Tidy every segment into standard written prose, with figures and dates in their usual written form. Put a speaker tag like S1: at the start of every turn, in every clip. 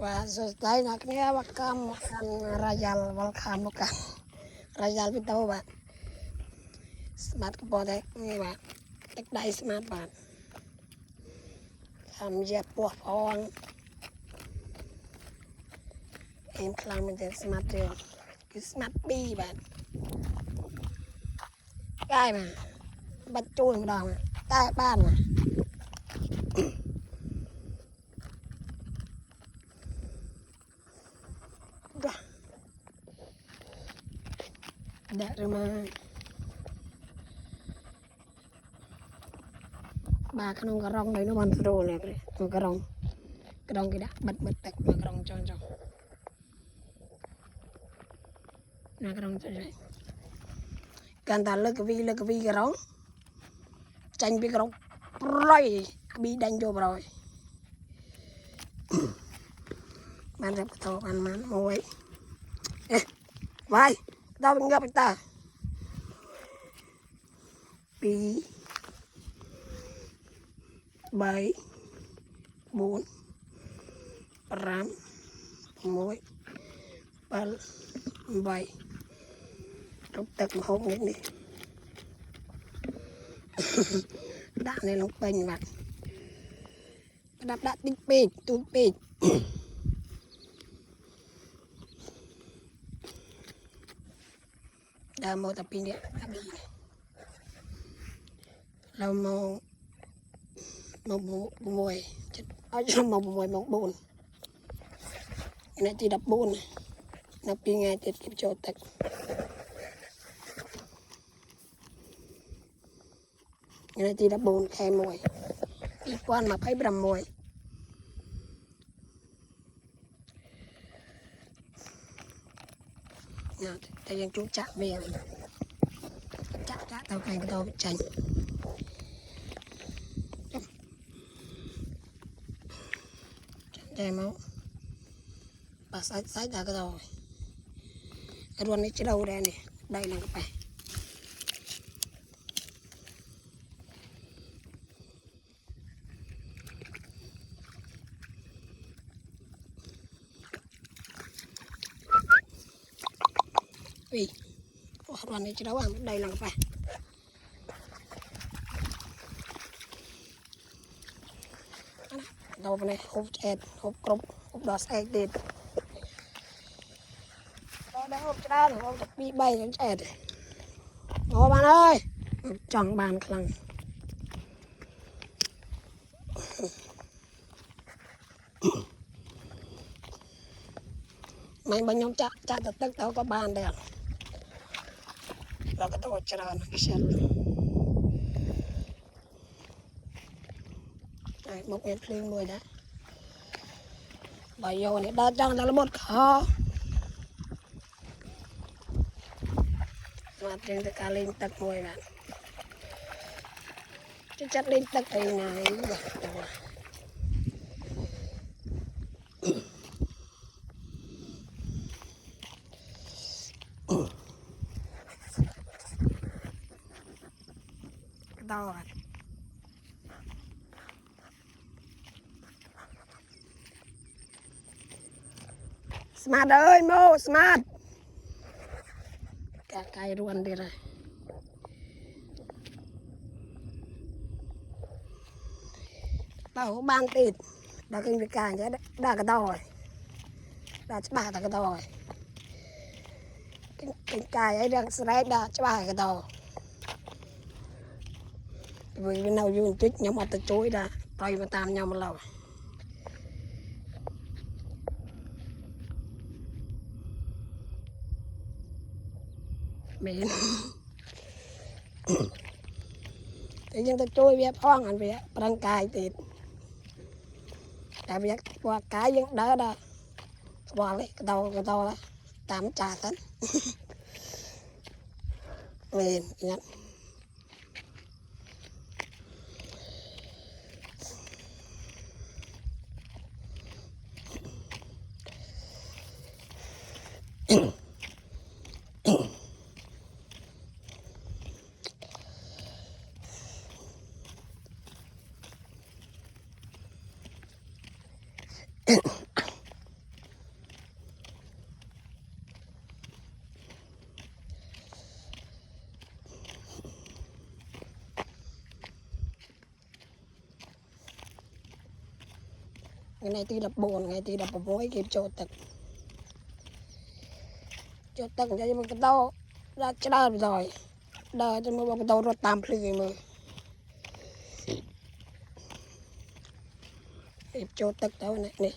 S1: và rồi đây là cái bác cam rajal welcome bukan rajal pintu bạn smart kepot ini bạn tek dai smart bạn làm dẹp buộc phong em làm mình smart rồi cái smart bi bạn cái mà bắt chui một đòn cái ban mà đã rồi mà bà khăn ông cà rong đấy nó bắn rồi này ông cà rong cái đã bật tạch mà cà rong cho nè cà rong cho Ganta lực vi cà rong tranh bị cà rong rồi bị đánh vô rồi bạn đẹp tàu bạn mồi vai tao mình gặp ta bị 7 4 5 6 7 7 rút tật một hôm nữa đi đã này lông bình bạn đạp tinh pin tụi pin đã mau tập pin điện lâu mau mùi ở trong một bồn này chỉ đập bồn nó pin ngay tiết kiệm cho tật này chỉ đập bồn khe mùi đi quan mà phải bầm mùi nào tại vì chú chạm về chạm tao cảnh cái tao bị chành chảy máu bà sái ra cái rồi cái ruột này chứ đâu đây này đây là cái phải vì ruột này chứ đâu đây là cái phải đâu này hộp chẹt hộp cục hộp đỏ xe đệt đó hộp cho đó hộp bị bay nó chẹt ô bạn ơi chọn bàn khăn mày bao nhiêu chặt tất tao có bàn đẹp và cái tôi cho nó cái xe này một miếng lên mùi đã bây giờ này đã chẳng là một khó mà trên tất cả lên tật mùi bạn chứ chắc lên tật ấy này to rồi Smart ơi mô Smart cả cây ruộng đi rồi tao ban tịt đã kinh việc cả chứ đã cái to rồi đã cho bà cái to rồi cái cây ấy đang stress đã cho bà cái to vì bên nào dùng chích nhóm một chuối đã tay mà tam nhau một lâu mình thì nhưng ta chui về phong anh về răng cài thì tại vì qua cái vẫn đỡ đó qua lấy cái đầu đó 8 trà tấn mình nhận này tí đập bồn ngày tí đập mối kịp chỗ tật cho mình cái tàu ra chơi rồi đợi cho mình cái tàu rồi tạm lười mà kịp chỗ tật tàu này nè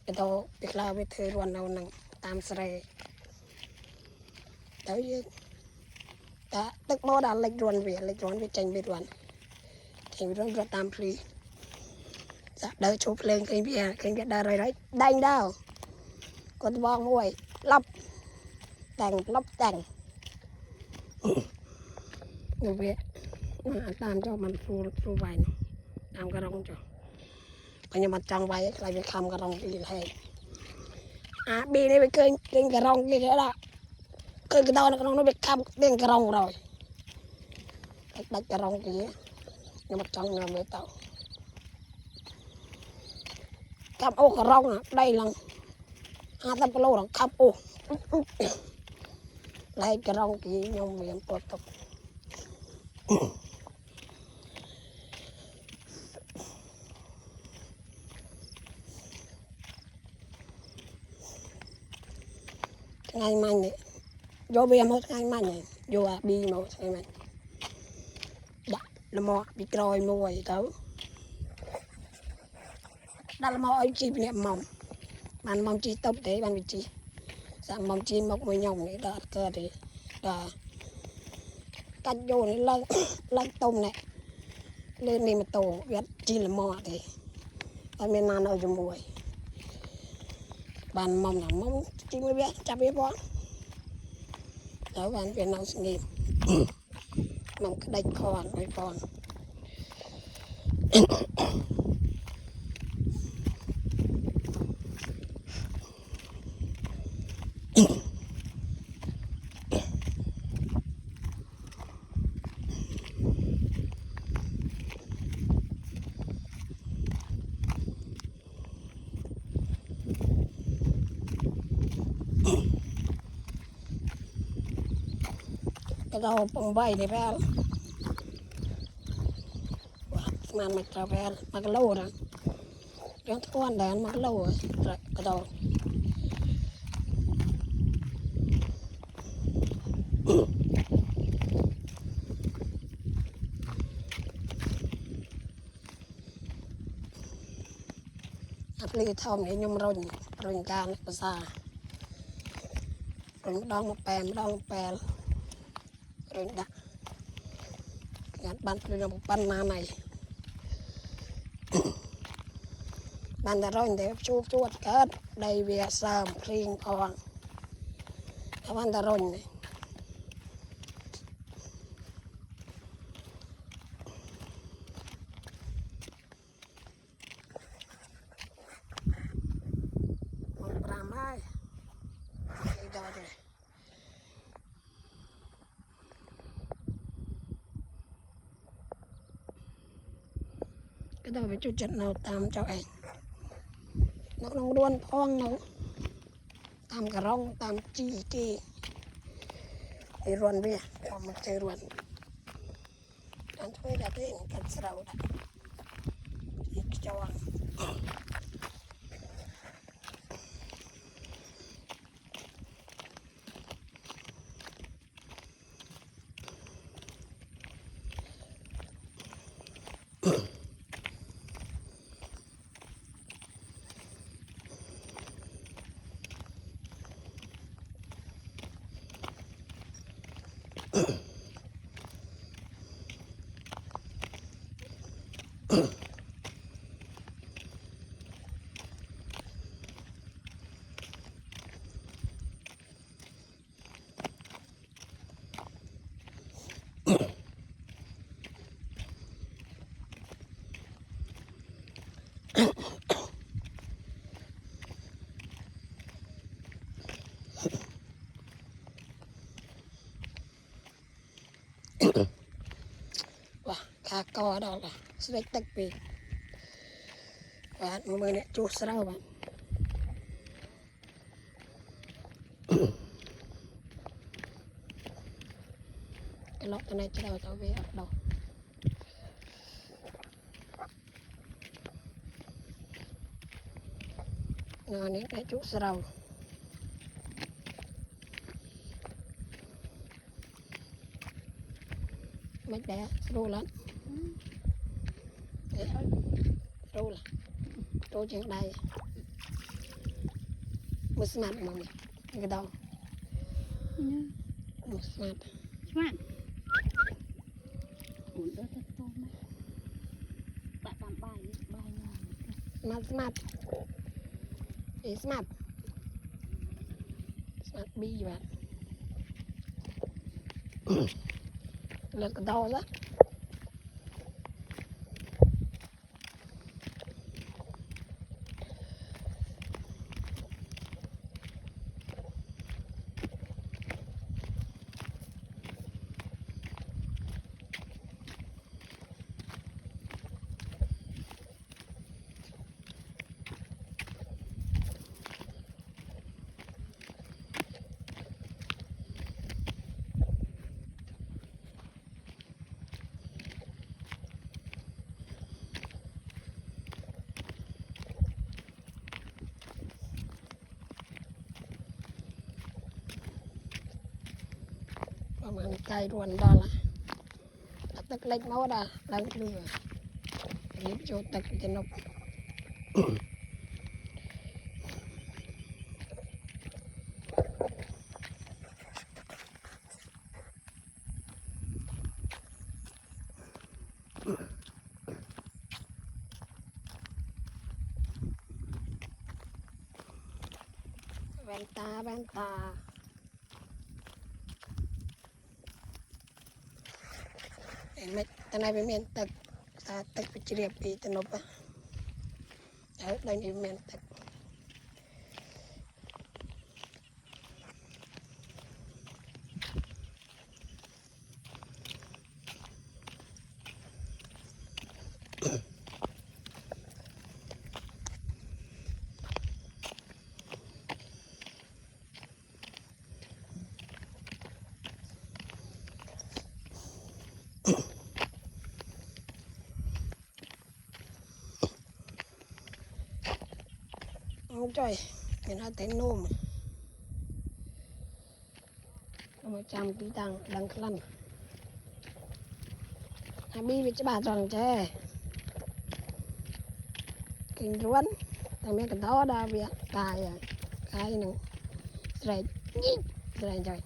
S1: cái tàu việc lao với thời ruộng nào nằng tạm sợi tới ta tức mò đã lệch ruộng về tranh về ruộng thì ruộng rồi tạm lười dạ đợi chụp lên cái bia đợi rồi đấy đánh đâu con bong muội lắp tành người Việt làm cho mình phu vài làm cái rong cho bây giờ mặt trong vài lại việc làm cái rong gì hay bi này bị kênh cái rong gì đó kênh cái đầu nó bị cắm lên cái rong rồi đặt cái rong kia nhưng mặt trong là mới tàu cắm ô cái rong à đây là 50 kg rồi cắm ô lại cái rong kia nhung miệng tuột tục ngày mai này vô bia một ngày mai này vô bi một ngày mai đã là mò bị trôi mùi tới đã là mò ấy chi bị mỏng bạn mong chi tốc thế bạn bị chi dạng mong chi mọc với nhồng này đợt cơ thì cắt vô này lăng tôm này lên đi mà tổ biết chi là mò thì ở miền Nam ở trong mùi bạn mong là mong chi mới biết chả biết bó đó bạn Việt Nam sinh nghiệp mong cái đánh con với con cái đầu bông bay này về mà trở về mà cái lâu rồi đang thoan đàn mà cái lâu rồi cái đầu áp lý thông để nhung rồi can cái xa rồi đong một pè rồi đặt gạt bắn rồi một bắn mà này bạn đã rồi để chuột cất đây về sờm riêng con các bạn đã rồi này một gram ai đi đâu rồi cái đầu với chú trận nào tam cho anh nó không đuôn phong đâu tam cả rong tam chi thì ruộng về còn một chơi ruộng anh thuê đã thế cần sầu đã cho anh wah kakao đó là sẽ tách về và mọi người này chú sao bạn cái lọ này cho đâu về ở đâu Ngon này cái chút sầu. Mấy bé rô lắm. Rô là rô trên đây. Một smart mà mình cái đâu. Một smart.
S2: Smart. Ủa đó thật to mà. Bạn làm bài ngon.
S1: Smart. Smart. Smart bì bạn. Lật cái đầu đó. Mình cay ruộng đó là tức lệch máu đã đang lừa giúp cho tật cho nó ven ta mấy tên này bên miền tật ta tật bị chìa bị tên nộp á ở đây thì miền tật không trời mình nói tên nôm mà chăm tí tăng đang khăn bi bị cho bà tròn chè kinh ruốn thằng mấy cái đó đa việc cài cài nữa rồi rồi trời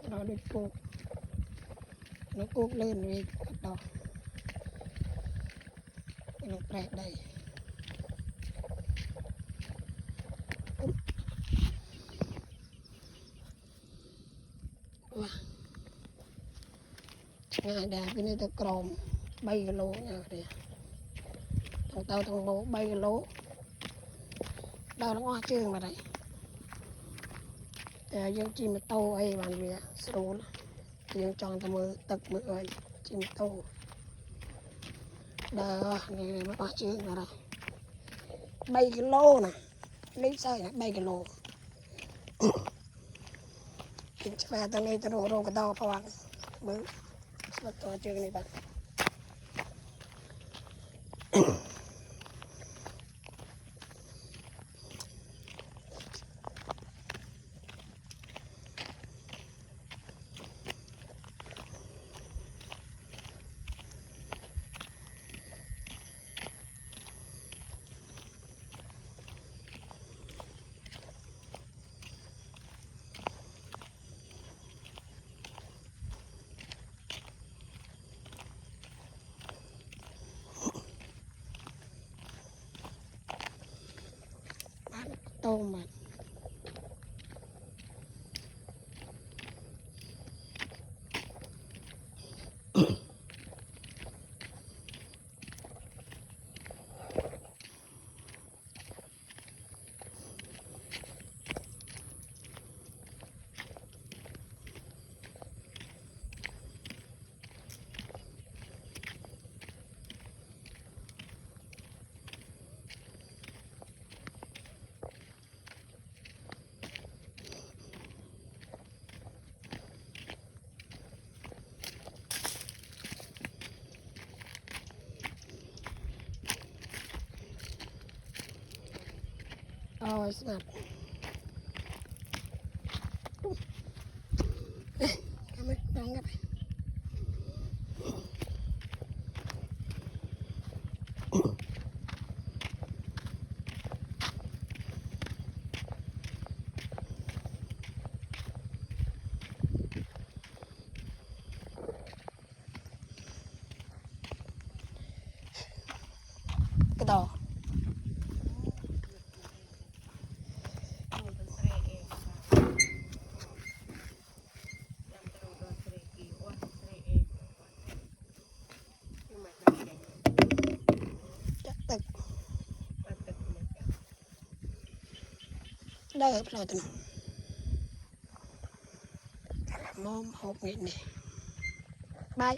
S1: nó được cột nó cột lên vì đó nó bẹt đây ngày đà cái này tôi còm 3 kg nha kìa thằng tao thằng bố 3 kg đâu nó hoa chương mà đây dương chim tô ấy bạn vì sầu dương chọn tao mơ tật mơ ấy chim tô đó này nó hoa chương mà đây 3 kg nè lấy sao vậy 3 kg chính xác tao này tao đồ cái tao phao bự bắt to chương này bạn tôm mà rồi sạt cảm ơn đón gặp cái đò chắcตึกได้ครับเราจะมอมหกเงินนี่บาย